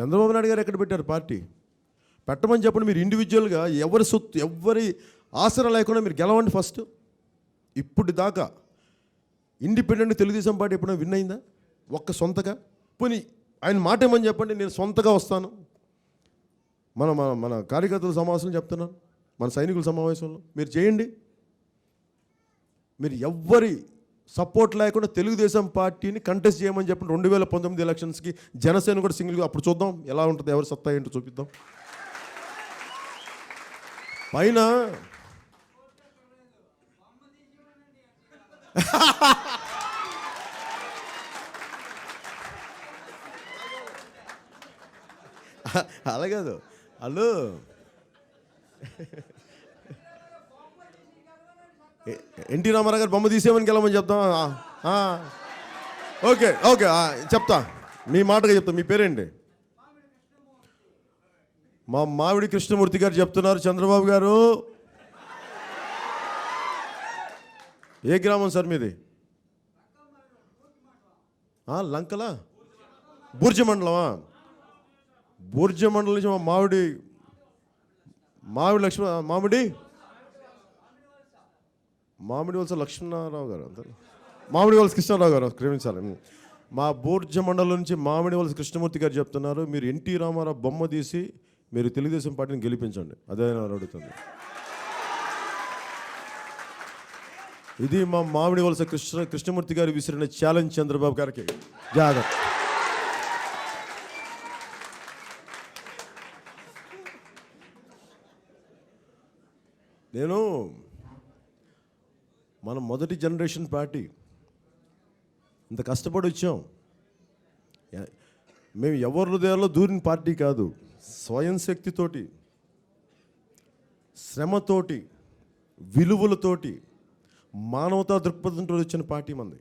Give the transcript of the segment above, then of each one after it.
చంద్రబాబు నాయుడు గారు ఎక్కడ పెట్టారు పార్టీ? పెట్టమని చెప్పండి. మీరు ఇండివిజువల్గా ఎవరి సొత్తు ఎవరి ఆసరా లేకుండా మీరు గెలవండి ఫస్ట్. ఇప్పుడు దాకా ఇండిపెండెంట్ తెలుగుదేశం పార్టీ ఎప్పుడైనా విన్ అయిందా? ఒక్క సొంతగా పోనీ ఆయన మాట ఏమని చెప్పండి, నేను సొంతగా వస్తాను. మన మన మన కార్యకర్తల సమావేశంలో చెప్తున్నాను, మన సైనికుల సమావేశంలో మీరు చేయండి. మీరు ఎవ్వరి సపోర్ట్ లేకుండా తెలుగుదేశం పార్టీని కంటెస్ట్ చేయమని చెప్పండి. 2019 ఎలక్షన్స్కి జనసేన కూడా సింగిల్గా, అప్పుడు చూద్దాం ఎలా ఉంటుంది, ఎవరు సత్తా ఏంటో చూపిద్దాం. పైన అలాగదు వాళ్ళు ఎన్టీ రామారావు గారు బొమ్మ తీసేమని గెలవమని చెప్తాం. ఓకే ఓకే చెప్తా, మీ మాటగా చెప్తా. మీ పేరేంటి? మా మావిడి కృష్ణమూర్తి గారు చెప్తున్నారు. చంద్రబాబు గారు ఏ గ్రామం సార్ మీది? లంకలా? బూర్జ మండలమా? బూర్జ మండలం నుంచి మా మామిడి వలస లక్ష్మణరావు గారు, అంతే. మామిడి వలస కృష్ణారావు గారు, క్షమించాలి. మా బూర్జ మండలం నుంచి మామిడి వలస కృష్ణమూర్తి గారు చెప్తున్నారు, మీరు ఎన్టీ రామారావు బొమ్మ తీసి మీరు తెలుగుదేశం పార్టీని గెలిపించండి. అదే అడుగుతుంది. ఇది మా మామిడి వలస కృష్ణమూర్తి గారు విసిరిన ఛాలెంజ్ చంద్రబాబు గారికి. జాగ్రత్త. మనం మొదటి జనరేషన్ పార్టీ, ఇంత కష్టపడి వచ్చాం. మేము ఎవరి హృదయాల్లో దూరిన పార్టీ కాదు, స్వయం శక్తితోటి, శ్రమతోటి, విలువలతోటి, మానవతా దృక్పథంతో వచ్చిన పార్టీ మంది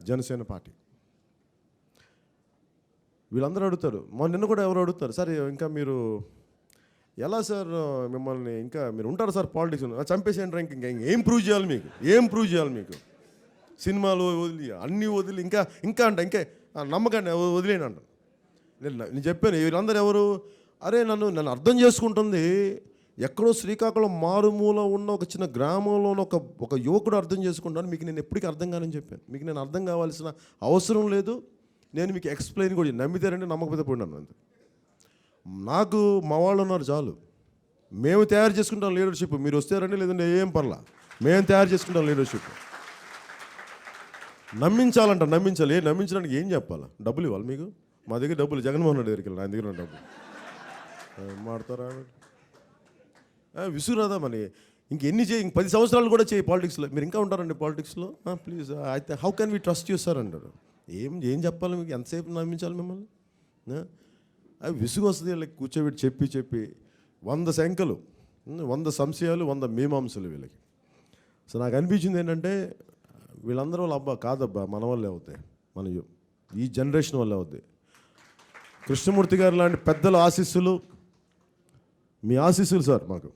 జనసేన పార్టీ. వీళ్ళందరూ అడుగుతారు, నిన్న కూడా ఎవరు అడుగుతారు, సార్ ఇంకా మీరు ఎలా సార్ మిమ్మల్ని ఇంకా మీరు ఉంటారు సార్ పాలిటిక్స్, చంపేసేయండి ర్యాంక్, ఇంకా ఏం ప్రూవ్ చేయాలి మీకు సినిమాలు వదిలి అన్నీ వదిలి ఇంకా నమ్మకాన్ని వదిలేను అంట. నేను చెప్పాను, వీళ్ళందరూ ఎవరు? అరే నన్ను అర్థం చేసుకుంటుంది ఎక్కడో శ్రీకాకుళం మారుమూల ఉన్న ఒక చిన్న గ్రామంలో ఒక యువకుడు అర్థం చేసుకుంటాను, మీకు నేను ఎప్పటికీ అర్థం కానని చెప్పాను. మీకు నేను అర్థం కావాల్సిన అవసరం లేదు, నేను మీకు ఎక్స్ప్లెయిన్ కూడా నమ్మితారంటే నమ్మకపోతే పోయినాను. అంతే. నాకు మా వాళ్ళు ఉన్నారు చాలు, మేము తయారు చేసుకుంటాం లీడర్షిప్. మీరు వస్తారండి, లేదంటే ఏం పర్లా, మేము తయారు చేసుకుంటాం లీడర్షిప్. నమ్మించాలి. నమ్మించడానికి ఏం చెప్పాలా? డబ్బులు ఇవ్వాలి మీకు? మా దగ్గర డబ్బులు జగన్మోహన్ రెడ్డి దగ్గరికి వెళ్ళి, ఆయన దగ్గర డబ్బులు మాడతారా? విసురాదా మరి? ఇంకెన్ని చేయి, 10 సంవత్సరాలు కూడా చేయి పాలిటిక్స్లో. మీరు ఇంకా ఉంటారండి పాలిటిక్స్లో? ప్లీజ్, అయితే how can we trust you sir అంటారు. ఏం చెప్పాలి మీకు? ఎంతసేపు నమ్మించాలి మిమ్మల్ని? అవి విసుగు వస్తుంది వీళ్ళకి కూర్చోబెట్టి చెప్పి 100 శంకలు, 100 సంశయాలు, 100 మీమాంసలు వీళ్ళకి. సో నాకు అనిపించింది ఏంటంటే, వీళ్ళందరూ వాళ్ళ కాదబ్బా, మన వల్లే అవుతాయి, మన ఈ జనరేషన్ వల్లే అవుతాయి. కృష్ణమూర్తి గారు లాంటి పెద్దల ఆశీస్సులు, మీ ఆశీస్సులు సార్ మాకు.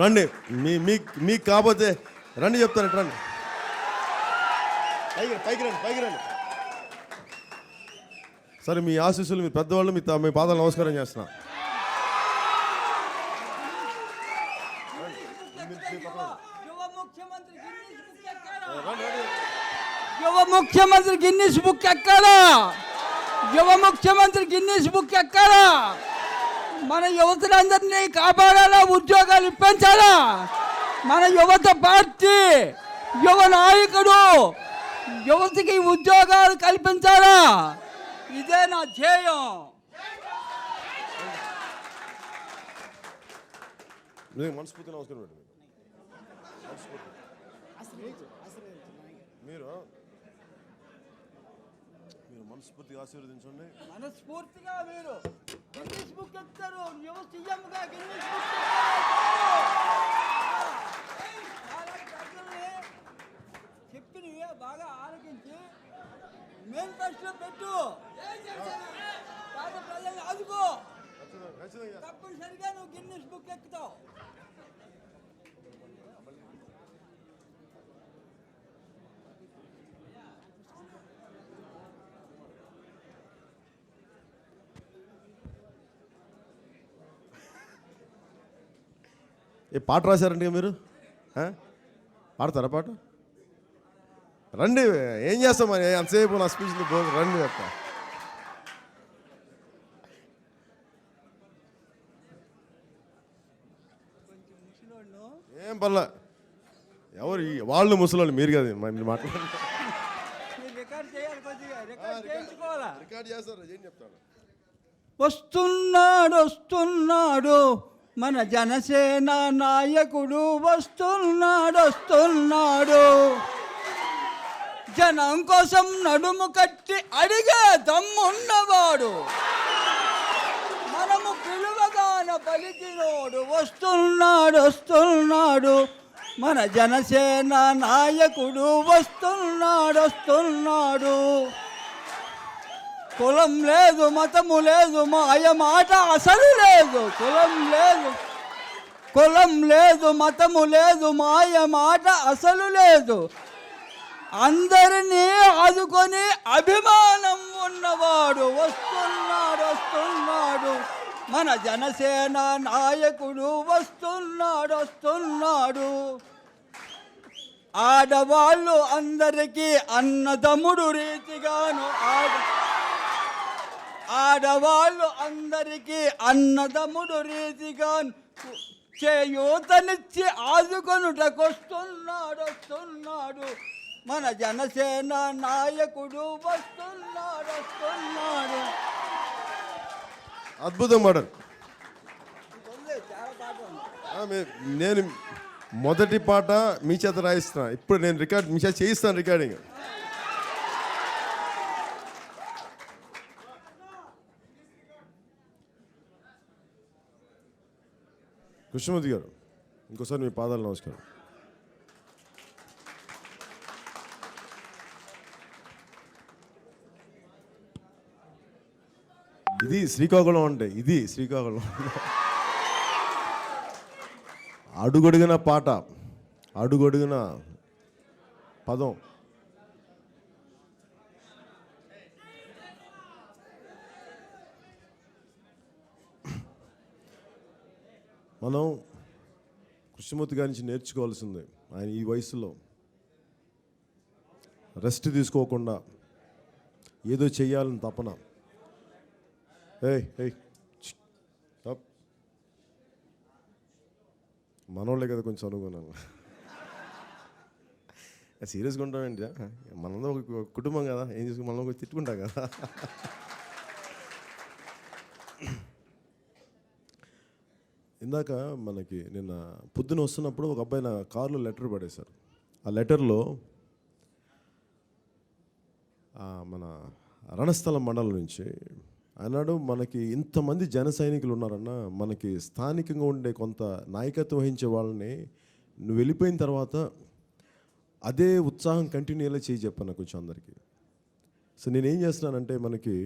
రండి, మీకు కాకపోతే రండి, చెప్తాను. రండి, పైకి రండి. సరే, మీ ఆశీస్సులు, మీ పెద్దవాళ్ళు, మీ పాదాలు నమస్కారం చేస్తున్నా. యువ ముఖ్యమంత్రి గిన్నిస్ బుక్ ఎక్కాలా? మన యువతులందరినీ కాపాడాలా, ఉద్యోగాలు ఇప్పించాలా? మన యువత పార్టీ, యువ నాయకుడు యువతకి ఉద్యోగాలు కల్పించాలా? ఇదే నా ధ్యేయం. మనస్ఫూర్తి నమస్కారం పెట్టండి. మీరు మనస్ఫూర్తిగా ఆశీర్వదించండి. మనస్ఫూర్తిగా మీరు గిన్నిస్ బుక్ ఎక్కుతారు. యువ సీఎంగా గిన్నిస్ బుక్ చెప్పినవి బాగా ఆలోచించి మేనిఫెస్టో పెట్టు, ప్రజల్ని ఆదుకో. తప్పనిసరిగా నువ్వు గిన్నిస్ బుక్ ఎక్కుతావు. ఏ పాట రాశారంటే మీరు ఆ? పాడతారా పాట రండి ఏం చేస్తాం మరి అంతసేపు నా స్పీచ్ రండి అప్ప ఏం పర్లే ఎవరు వాళ్ళు ముసలోళ్ళు మీరు కదా మీరు మాట్లాడండి మీరు రికార్డ్ చేయాలి, కొద్దిగా రికార్డ్ చేయించుకోవాలా. రికార్డ్ చేస్తారు ఏం చెప్తాను వస్తున్నాడు వస్తున్నాడు మన జనసేన నాయకుడు, వస్తున్నాడు జనం కోసం నడుము కట్టి అడిగే దమ్మున్నవాడు, మనము పిలువగాన పలికినోడు, వస్తున్నాడు మన జనసేన నాయకుడు, వస్తున్నాడు కులం లేదు మతము లేదు మాయ మాట అసలు లేదు, కులం లేదు మతము లేదు మాయ మాట అసలు లేదు, అందరినీ ఆదుకొని అభిమానం ఉన్నవాడు, వస్తున్నాడు మన జనసేన నాయకుడు, వస్తున్నాడు ఆడవాళ్ళు అందరికీ అన్నదమ్ముడు రీతిగాను ఆడవాళ్ళు అందరికీ అన్నదమ్ముడు రీతిగా చేయూతనిచ్చి ఆదుకొనుటకొస్తున్నాడు మన జనసేన నాయకుడు, వస్తున్నాడు అద్భుతం పాడారు నేను మొదటి పాట మీ చేత రాయిస్తున్నా ఇప్పుడు నేను రికార్డ్ మీ చేత చేయిస్తాను రికార్డింగ్ కృష్ణమూర్తి గారు ఇంకోసారి మీ పాదాలు నమస్కారం ఇది శ్రీకాకుళం అంటే ఇది శ్రీకాకుళం అడుగడుగున పాట అడుగడుగున పదం మనం కృష్ణమూర్తి గారి నుంచి నేర్చుకోవాల్సిందే ఆయన ఈ వయసులో రెస్ట్ తీసుకోకుండా ఏదో చెయ్యాలని తపన మనోళ్ళే కదా కొంచెం అనుకున్నాను సీరియస్గా ఉంటామేంటి మనందరం ఒక కుటుంబం కదా ఏం చేసుకుని మనం కొంచెం తిట్టుకుంటాం కదా ఇందాక మనకి నిన్న పొద్దున వస్తున్నప్పుడు ఒక అబ్బాయి నా కారులో లెటర్ పడేశారు ఆ లెటర్లో మన రణస్థలం మండలం నుంచి అన్నాడు మనకి ఇంతమంది జన సైనికులు ఉన్నారన్న మనకి స్థానికంగా ఉండే కొంత నాయకత్వం వహించే వాళ్ళని నువ్వు వెళ్ళిపోయిన తర్వాత అదే ఉత్సాహం కంటిన్యూలా చేయి చెప్పాను కొంచెం అందరికీ సో నేనేం చేస్తున్నానంటే మనకి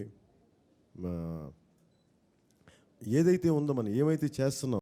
ఏదైతే ఉందో మనం ఏమైతే చేస్తున్నాం